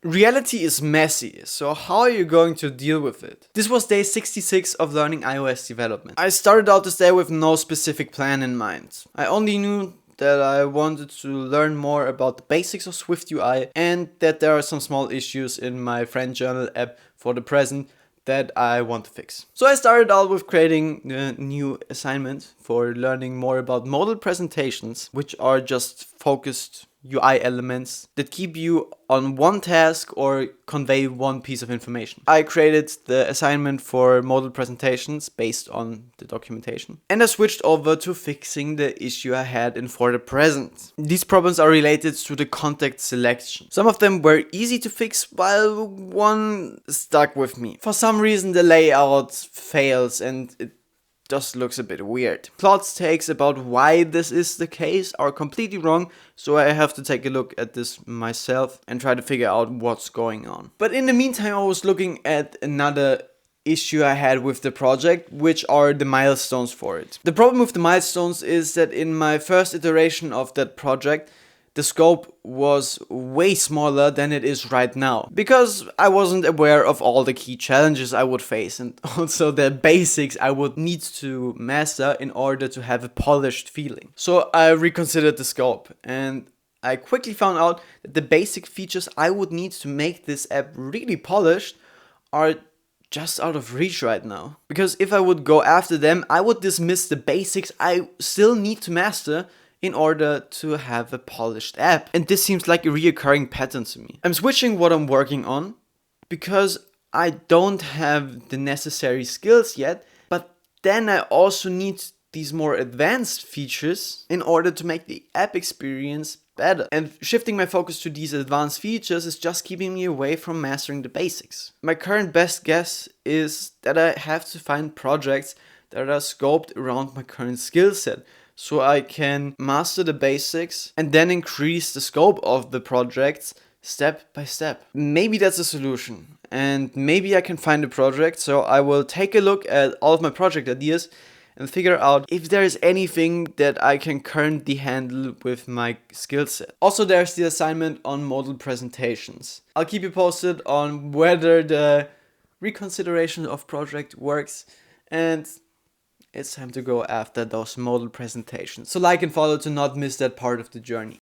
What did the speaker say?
Reality is messy, so how are you going to deal with it? This was day 66 of learning iOS development. I started out this day with no specific plan in mind. I only knew that I wanted to learn more about the basics of Swift UI and that there are some small issues in my friend journal app for the present that I want to fix. So I started out with creating a new assignment for learning more about modal presentations, which are just focused UI elements that keep you on one task or convey one piece of information. I created the assignment for modal presentations based on the documentation, and I switched over to fixing the issue I had in for the present. These problems are related to the contact selection. Some of them were easy to fix, while one stuck with me. For some reason the layout fails and it just looks a bit weird. Claude's takes about why this is the case are completely wrong, so I have to take a look at this myself and try to figure out what's going on. But in the meantime, I was looking at another issue I had with the project, which are the milestones for it. The problem with the milestones is that in my first iteration of that project, the scope was way smaller than it is right now, because I wasn't aware of all the key challenges I would face and also the basics I would need to master in order to have a polished feeling. So I reconsidered the scope and I quickly found out that the basic features I would need to make this app really polished are just out of reach right now. Because if I would go after them, I would dismiss the basics I still need to master in order to have a polished app. And this seems like a reoccurring pattern to me. I'm switching what I'm working on because I don't have the necessary skills yet, but then I also need these more advanced features in order to make the app experience better. And shifting my focus to these advanced features is just keeping me away from mastering the basics. My current best guess is that I have to find projects that are scoped around my current skill set, so I can master the basics and then increase the scope of the projects step by step. Maybe that's a solution, and maybe I can find a project, so I will take a look at all of my project ideas and figure out if there is anything that I can currently handle with my skill set. Also, there's the assignment on modal presentations. I'll keep you posted on whether the reconsideration of project works, and it's time to go after those modal presentations. So like and follow to not miss that part of the journey.